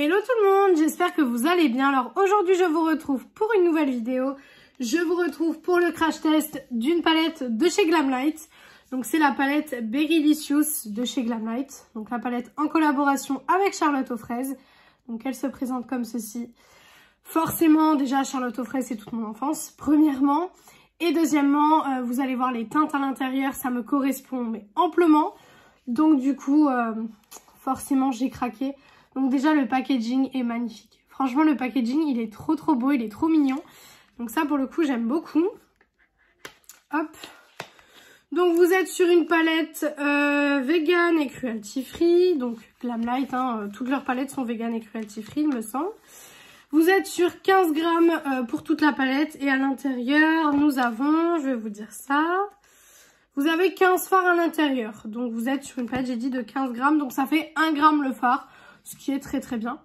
Hello tout le monde, j'espère que vous allez bien. Alors aujourd'hui je vous retrouve pour une nouvelle vidéo. Je vous retrouve pour le crash test d'une palette de chez Glamlite. Donc c'est la palette Berrylicious de chez Glamlite. Donc la palette en collaboration avec Charlotte aux fraises. Donc elle se présente comme ceci. Forcément déjà Charlotte aux fraises c'est toute mon enfance, premièrement. Et deuxièmement, vous allez voir les teintes à l'intérieur, ça me correspond mais amplement. Donc du coup, forcément j'ai craqué. Donc déjà le packaging est magnifique. Franchement le packaging il est trop beau, il est trop mignon. Donc ça pour le coup j'aime beaucoup. Hop. Donc vous êtes sur une palette vegan et cruelty free. Donc Glamlite, toutes leurs palettes sont vegan et cruelty free il me semble. Vous êtes sur 15 grammes pour toute la palette. Et à l'intérieur nous avons, je vais vous dire ça. Vous avez 15 fards à l'intérieur. Donc vous êtes sur une palette j'ai dit de 15 grammes. Donc ça fait 1 gramme le fard. Ce qui est très bien.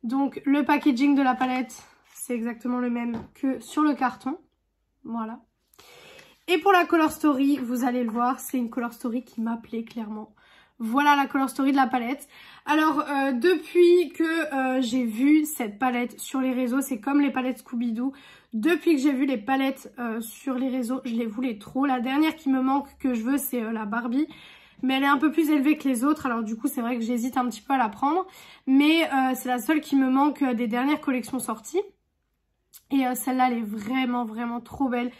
Donc le packaging de la palette, c'est exactement le même que sur le carton. Voilà. Et pour la color story, vous allez le voir, c'est une color story qui m'appelait clairement. Voilà la color story de la palette. Alors depuis que j'ai vu cette palette sur les réseaux, c'est comme les palettes Scooby-Doo. Depuis que j'ai vu les palettes sur les réseaux, je les voulais trop. La dernière qui me manque que je veux, c'est la Barbie. Mais elle est un peu plus élevée que les autres, alors du coup c'est vrai que j'hésite un petit peu à la prendre. Mais c'est la seule qui me manque des dernières collections sorties. Et celle-là elle est vraiment trop belle.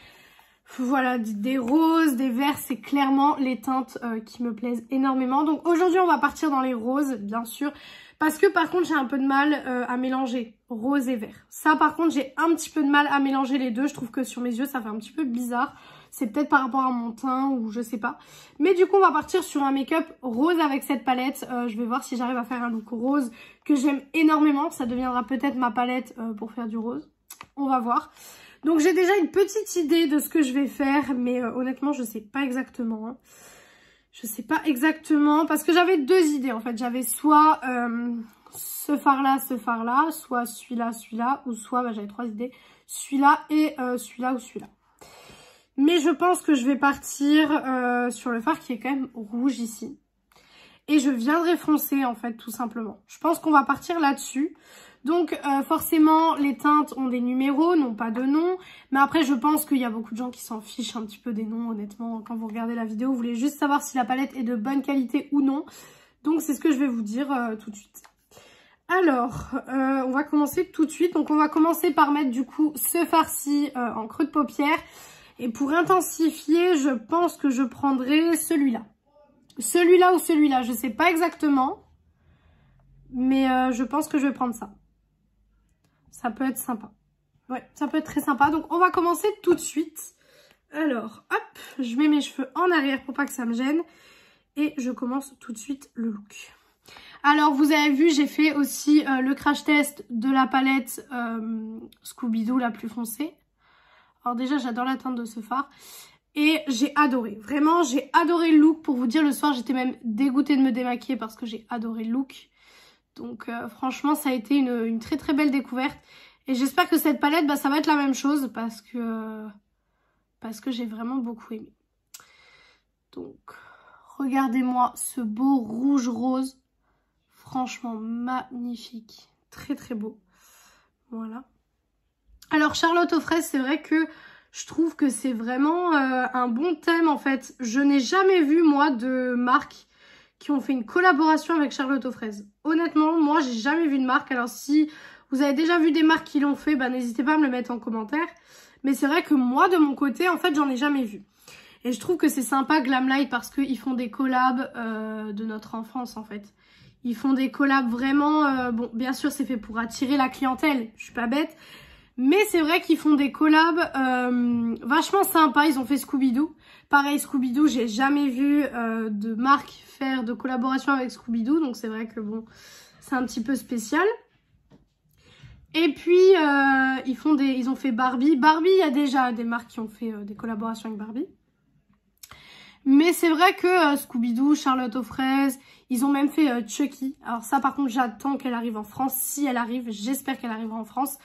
Voilà, des roses, des verts, c'est clairement les teintes qui me plaisent énormément. Donc aujourd'hui on va partir dans les roses bien sûr. Parce que par contre j'ai un peu de mal à mélanger rose et vert. Ça par contre j'ai un petit peu de mal à mélanger les deux. Je trouve que sur mes yeux ça fait un petit peu bizarre. C'est peut-être par rapport à mon teint ou je sais pas. Mais du coup on va partir sur un make-up rose avec cette palette. Je vais voir si j'arrive à faire un look rose que j'aime énormément. Ça deviendra peut-être ma palette pour faire du rose. On va voir. Donc j'ai déjà une petite idée de ce que je vais faire. Mais honnêtement je sais pas exactement. Je sais pas exactement parce que j'avais deux idées en fait. J'avais soit ce fard là, soit celui-là, ou soit j'avais trois idées. Celui-là et celui-là ou celui-là. Mais je pense que je vais partir sur le fard qui est quand même rouge ici. Et je viendrai foncer en fait tout simplement. Je pense qu'on va partir là-dessus. Donc forcément les teintes ont des numéros, n'ont pas de nom. Mais après je pense qu'il y a beaucoup de gens qui s'en fichent un petit peu des noms honnêtement. Quand vous regardez la vidéo, vous voulez juste savoir si la palette est de bonne qualité ou non. Donc c'est ce que je vais vous dire tout de suite. Alors on va commencer tout de suite. Donc on va commencer par mettre du coup ce fard-ci en creux de paupière. Et pour intensifier, je pense que je prendrai celui-là. Celui-là ou celui-là, je sais pas exactement. Mais je pense que je vais prendre ça. Ça peut être sympa. Ouais, ça peut être très sympa. Donc on va commencer tout de suite. Alors, hop, je mets mes cheveux en arrière pour pas que ça me gêne. Et je commence tout de suite le look. Alors vous avez vu, j'ai fait aussi le crash test de la palette Scooby-Doo la plus foncée. Alors déjà j'adore la teinte de ce fard et j'ai adoré, vraiment j'ai adoré le look. Pour vous dire, le soir j'étais même dégoûtée de me démaquiller parce que j'ai adoré le look. Donc franchement ça a été une très belle découverte. Et j'espère que cette palette ça va être la même chose parce que j'ai vraiment beaucoup aimé. Donc regardez-moi ce beau rouge rose, franchement magnifique, très beau. Voilà. Alors Charlotte aux fraises, c'est vrai que je trouve que c'est vraiment un bon thème en fait. Je n'ai jamais vu moi de marques qui ont fait une collaboration avec Charlotte aux fraises. Honnêtement, moi j'ai jamais vu de marque. Alors si vous avez déjà vu des marques qui l'ont fait, n'hésitez pas à me le mettre en commentaire. Mais c'est vrai que moi de mon côté, en fait j'en ai jamais vu. Et je trouve que c'est sympa Glamlite parce qu'ils font des collabs de notre enfance en fait. Ils font des collabs vraiment, bon bien sûr c'est fait pour attirer la clientèle, je suis pas bête. Mais c'est vrai qu'ils font des collabs vachement sympas. Ils ont fait Scooby-Doo. Pareil, Scooby-Doo, j'ai jamais vu de marque faire de collaboration avec Scooby-Doo. Donc c'est vrai que bon, c'est un petit peu spécial. Et puis, ils ont fait Barbie. Barbie, il y a déjà des marques qui ont fait des collaborations avec Barbie. Mais c'est vrai que Scooby-Doo, Charlotte aux fraises, ils ont même fait Chucky. Alors ça, par contre, j'attends qu'elle arrive en France. Si elle arrive, j'espère qu'elle arrivera en France.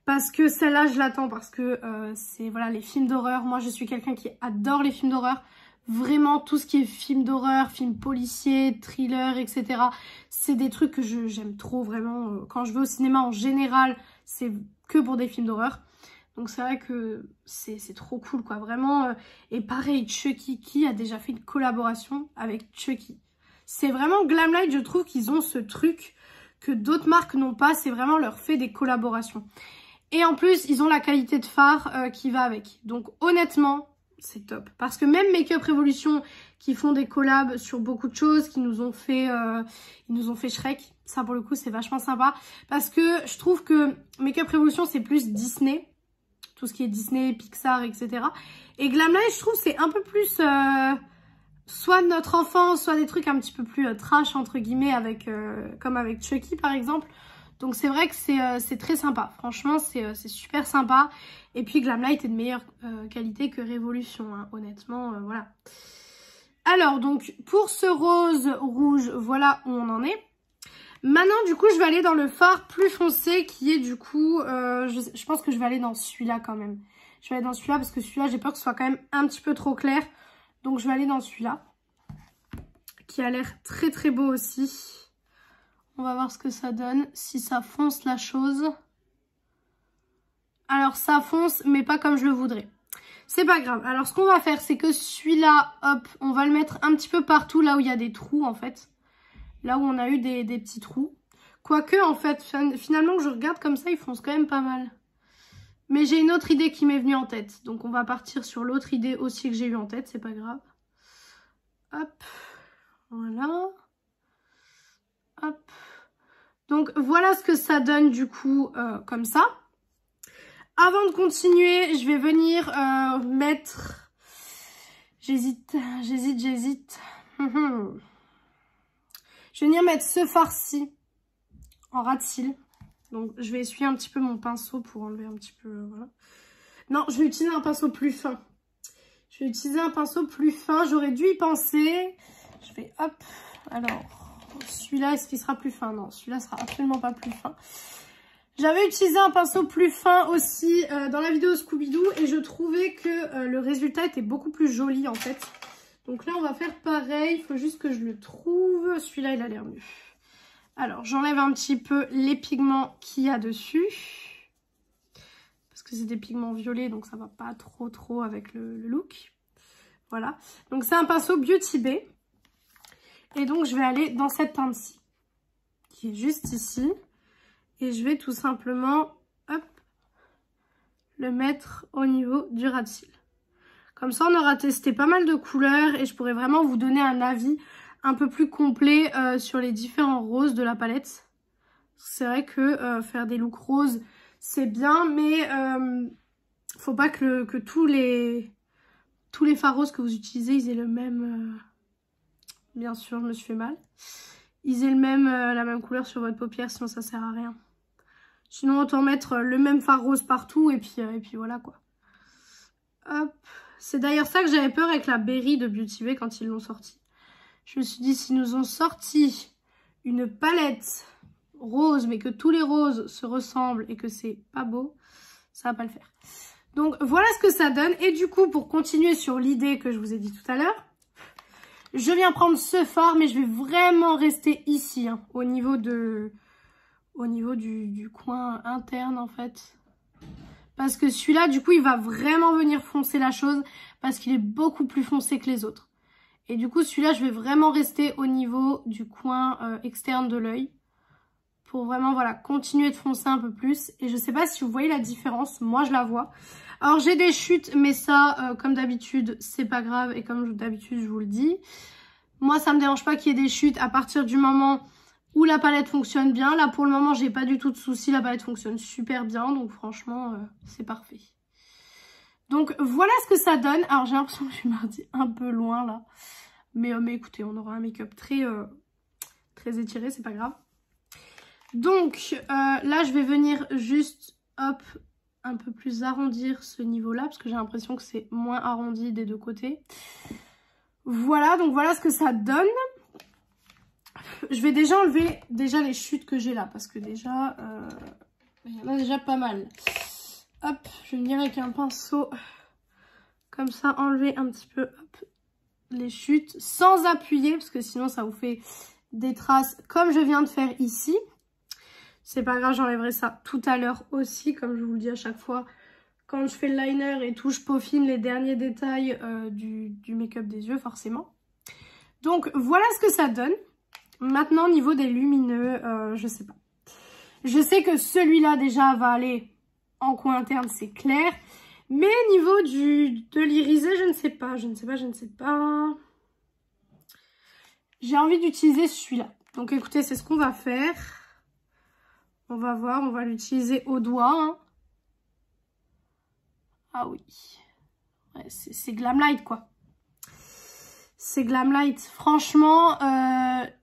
Parce que celle-là, je l'attends parce que c'est voilà les films d'horreur. Moi, je suis quelqu'un qui adore les films d'horreur. Vraiment, tout ce qui est film d'horreur, film policier, thriller, etc. C'est des trucs que j'aime trop, vraiment. Quand je vais au cinéma, en général, c'est que pour des films d'horreur. Donc c'est vrai que c'est trop cool, quoi. Vraiment. Et pareil, Chucky, qui a déjà fait une collaboration avec Chucky. C'est vraiment Glamlite, je trouve qu'ils ont ce truc que d'autres marques n'ont pas. C'est vraiment leur fait des collaborations. Et en plus, ils ont la qualité de phare qui va avec. Donc honnêtement... c'est top. Parce que même Make Up Revolution qui font des collabs sur beaucoup de choses, qui nous ont fait, Shrek, ça pour le coup c'est vachement sympa. Parce que je trouve que Make Up Revolution c'est plus Disney, tout ce qui est Disney, Pixar, etc. Et Glamlite je trouve c'est un peu plus soit de notre enfance, soit des trucs un petit peu plus trash entre guillemets, avec comme avec Chucky par exemple. Donc c'est vrai que c'est très sympa, franchement c'est super sympa. Et puis Glamlite est de meilleure qualité que Révolution, hein. Honnêtement, voilà. Alors donc pour ce rose rouge, voilà où on en est. Maintenant du coup je vais aller dans le fard plus foncé qui est du coup, je pense que je vais aller dans celui-là quand même. Je vais aller dans celui-là parce que celui-là j'ai peur que ce soit quand même un petit peu trop clair. Donc je vais aller dans celui-là qui a l'air très très beau aussi. On va voir ce que ça donne, si ça fonce la chose. Alors ça fonce, mais pas comme je le voudrais. C'est pas grave. Alors ce qu'on va faire, c'est que celui-là, hop, on va le mettre un petit peu partout, là où il y a des trous en fait. Là où on a eu des petits trous. Quoique en fait, finalement que je regarde comme ça, il fonce quand même pas mal. Mais j'ai une autre idée qui m'est venue en tête. Donc on va partir sur l'autre idée aussi que j'ai eue en tête, c'est pas grave. Hop, voilà. Hop. Donc voilà ce que ça donne du coup comme ça. Avant de continuer, je vais venir mettre... J'hésite. Je vais venir mettre ce fard-ci en ras de cils. Donc je vais essuyer un petit peu mon pinceau pour enlever un petit peu... voilà. Non, je vais utiliser un pinceau plus fin. J'aurais dû y penser. Je vais hop, alors... celui-là, est-ce qu'il sera plus fin? Non, celui-là sera absolument pas plus fin. J'avais utilisé un pinceau plus fin aussi dans la vidéo Scooby-Doo et je trouvais que le résultat était beaucoup plus joli en fait. Donc là, on va faire pareil. Il faut juste que je le trouve. Celui-là, il a l'air mieux. Alors, j'enlève un petit peu les pigments qu'il y a dessus. Parce que c'est des pigments violets, donc ça va pas trop avec le look. Voilà. Donc, c'est un pinceau Beauty Bay. Et donc, je vais aller dans cette teinte-ci, qui est juste ici. Et je vais tout simplement, hop, le mettre au niveau du ras de cils. Comme ça, on aura testé pas mal de couleurs et je pourrais vraiment vous donner un avis un peu plus complet sur les différents roses de la palette. C'est vrai que faire des looks roses, c'est bien, mais faut pas que tous les fards roses que vous utilisez, ils aient le même... bien sûr, je me suis fait mal. Ils aient la même couleur sur votre paupière, sinon ça sert à rien. Sinon, autant mettre le même fard rose partout et puis voilà quoi. Hop. C'est d'ailleurs ça que j'avais peur avec la Berry de Beauty Bay quand ils l'ont sorti. Je me suis dit, s'ils nous ont sorti une palette rose, mais que tous les roses se ressemblent et que c'est pas beau, ça va pas le faire. Donc voilà ce que ça donne. Et du coup, pour continuer sur l'idée que je vous ai dit tout à l'heure, je viens prendre ce fard, mais je vais vraiment rester ici, hein, au niveau du coin interne en fait. Parce que celui-là, du coup, il va vraiment venir foncer la chose parce qu'il est beaucoup plus foncé que les autres. Et du coup, celui-là, je vais vraiment rester au niveau du coin externe de l'œil pour vraiment, voilà, continuer de foncer un peu plus. Et je sais pas si vous voyez la différence, moi je la vois. Alors, j'ai des chutes, mais ça, comme d'habitude, c'est pas grave. Et comme d'habitude, je vous le dis, moi, ça me dérange pas qu'il y ait des chutes à partir du moment où la palette fonctionne bien. Là, pour le moment, j'ai pas du tout de soucis. La palette fonctionne super bien. Donc, franchement, c'est parfait. Donc, voilà ce que ça donne. Alors, j'ai l'impression que je suis partie un peu loin, là. Mais écoutez, on aura un make-up très étiré. C'est pas grave. Donc, là, je vais venir juste, hop, un peu plus arrondir ce niveau-là. Parce que j'ai l'impression que c'est moins arrondi des deux côtés. Voilà, donc voilà ce que ça donne. Je vais déjà enlever les chutes que j'ai là, parce que déjà, il y en a déjà pas mal. Hop, je vais venir avec un pinceau, comme ça, enlever un petit peu, hop, les chutes sans appuyer, parce que sinon ça vous fait des traces comme je viens de faire ici. C'est pas grave, j'enlèverai ça tout à l'heure aussi, comme je vous le dis à chaque fois. Quand je fais le liner et tout, je peaufine les derniers détails du make-up des yeux, forcément. Donc, voilà ce que ça donne. Maintenant, au niveau des lumineux, je sais pas. Je sais que celui-là, déjà, va aller en coin interne, c'est clair. Mais niveau de l'irisé, je ne sais pas. J'ai envie d'utiliser celui-là. Donc, écoutez, c'est ce qu'on va faire. On va voir, on va l'utiliser au doigt, hein. Ah oui, ouais, c'est Glamlite quoi. C'est Glamlite. Franchement,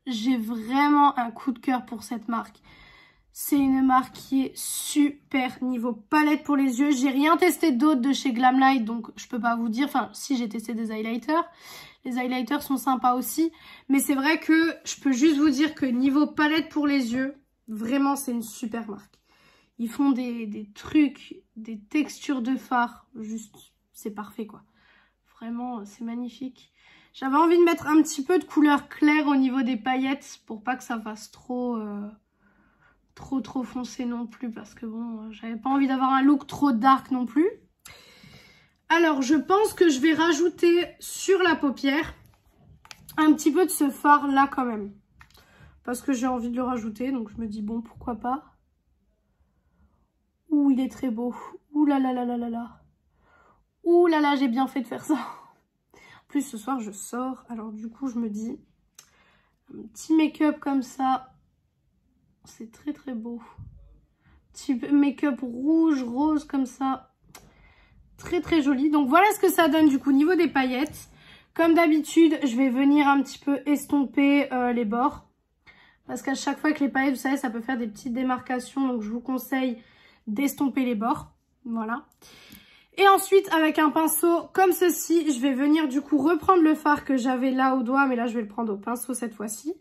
j'ai vraiment un coup de cœur pour cette marque. C'est une marque qui est super niveau palette pour les yeux. J'ai rien testé d'autre de chez Glamlite, donc je peux pas vous dire. Enfin, si, j'ai testé des highlighters. Les highlighters sont sympas aussi. Mais c'est vrai que je peux juste vous dire que niveau palette pour les yeux, vraiment, c'est une super marque. Ils font des trucs, des textures de fard, juste, c'est parfait quoi. Vraiment, c'est magnifique. J'avais envie de mettre un petit peu de couleur claire au niveau des paillettes pour pas que ça fasse trop foncé non plus. Parce que bon, j'avais pas envie d'avoir un look trop dark non plus. Alors, je pense que je vais rajouter sur la paupière un petit peu de ce fard là quand même. Parce que j'ai envie de le rajouter, donc je me dis bon, pourquoi pas. Ouh, il est très beau. Ouh là là là là là là. Ouh là là, j'ai bien fait de faire ça. En plus, ce soir, je sors. Alors du coup, je me dis, un petit make-up comme ça, c'est très très beau. Petit make-up rouge, rose comme ça. Très très joli. Donc voilà ce que ça donne du coup niveau des paillettes. Comme d'habitude, je vais venir un petit peu estomper les bords. Parce qu'à chaque fois que les paillettes, vous savez, ça peut faire des petites démarcations. Donc je vous conseille d'estomper les bords, voilà. Et ensuite avec un pinceau comme ceci, je vais venir du coup reprendre le fard que j'avais là au doigt, mais là je vais le prendre au pinceau cette fois-ci,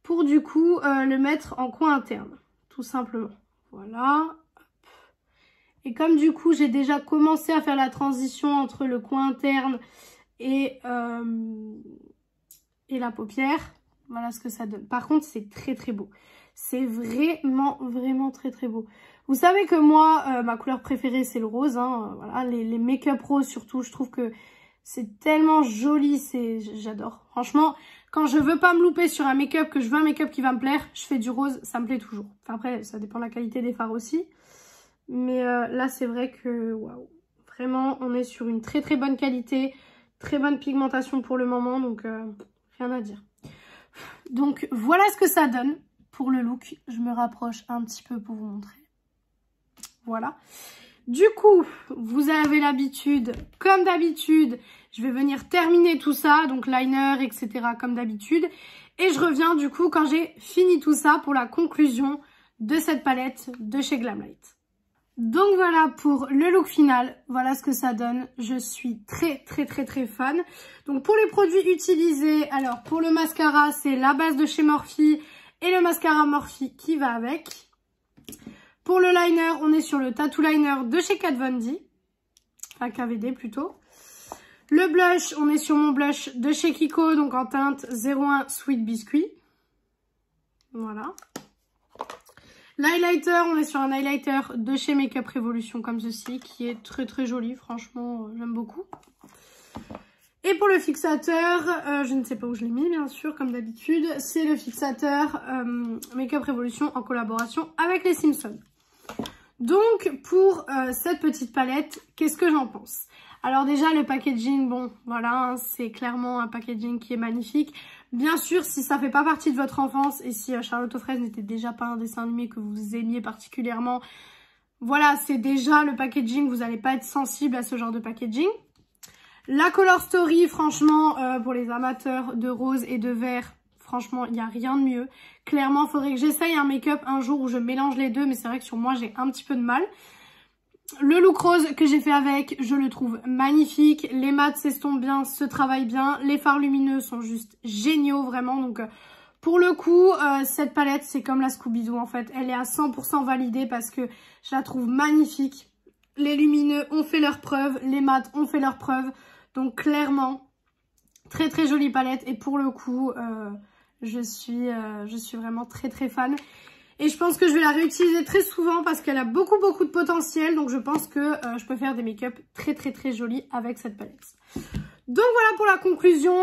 pour du coup le mettre en coin interne, tout simplement, voilà. Et comme du coup j'ai déjà commencé à faire la transition entre le coin interne et la paupière, voilà ce que ça donne. Par contre c'est très très beau. C'est vraiment, vraiment très très beau. Vous savez que moi, ma couleur préférée c'est le rose. Hein, voilà, les make-up roses surtout, je trouve que c'est tellement joli. J'adore. Franchement, quand je veux pas me louper sur un make-up, que je veux un make-up qui va me plaire, je fais du rose, ça me plaît toujours. Enfin après, ça dépend de la qualité des fards aussi. Mais là, c'est vrai que, waouh. Vraiment, on est sur une très très bonne qualité. Très bonne pigmentation pour le moment, donc rien à dire. Donc voilà ce que ça donne. Pour le look, je me rapproche un petit peu pour vous montrer. Voilà. Du coup, vous avez l'habitude, comme d'habitude, je vais venir terminer tout ça, donc liner, etc. comme d'habitude. Et je reviens du coup quand j'ai fini tout ça pour la conclusion de cette palette de chez Glamlite. Donc voilà pour le look final, voilà ce que ça donne. Je suis très très très très fan. Donc pour les produits utilisés, alors pour le mascara, c'est la base de chez Morphe et le mascara Morphe qui va avec. Pour le liner, on est sur le Tattoo Liner de chez Kat Von D. Enfin, KVD plutôt. Le blush, on est sur mon blush de chez Kiko, donc en teinte 01 Sweet Biscuit. Voilà. L'highlighter, on est sur un highlighter de chez Makeup Revolution comme ceci, qui est très très joli, franchement, j'aime beaucoup. Et pour le fixateur, je ne sais pas où je l'ai mis bien sûr, comme d'habitude, c'est le fixateur Makeup Revolution en collaboration avec les Simpsons. Donc pour cette petite palette, qu'est-ce que j'en pense? Alors déjà le packaging, bon voilà, hein, c'est clairement un packaging qui est magnifique. Bien sûr, si ça fait pas partie de votre enfance et si Charlotte aux fraises n'était déjà pas un dessin animé que vous aimiez particulièrement, voilà, c'est déjà le packaging, vous n'allez pas être sensible à ce genre de packaging. La Color Story, franchement, pour les amateurs de rose et de vert, franchement, il n'y a rien de mieux. Clairement, il faudrait que j'essaye un make-up un jour où je mélange les deux, mais c'est vrai que sur moi, j'ai un petit peu de mal. Le look rose que j'ai fait avec, je le trouve magnifique. Les mats s'estompent bien, se travaillent bien. Les fards lumineux sont juste géniaux, vraiment. Donc, pour le coup, cette palette, c'est comme la Scooby-Doo, en fait. Elle est à 100% validée parce que je la trouve magnifique. Les lumineux ont fait leur preuve, les mats ont fait leur preuve. Donc, clairement, très très jolie palette et pour le coup, je suis vraiment très très fan. Et je pense que je vais la réutiliser très souvent parce qu'elle a beaucoup de potentiel. Donc je pense que je peux faire des make-up très très très jolis avec cette palette. Donc voilà pour la conclusion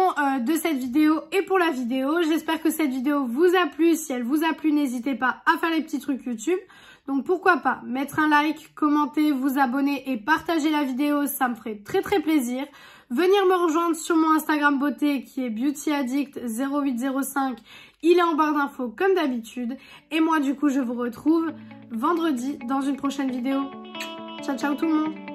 de cette vidéo et pour la vidéo. J'espère que cette vidéo vous a plu. Si elle vous a plu, n'hésitez pas à faire les petits trucs YouTube. Donc pourquoi pas mettre un like, commenter, vous abonner et partager la vidéo. Ça me ferait très très plaisir. Venir me rejoindre sur mon Instagram beauté qui est beautyaddict0805. Il est en barre d'infos comme d'habitude. Et moi du coup je vous retrouve vendredi dans une prochaine vidéo. Ciao ciao tout le monde.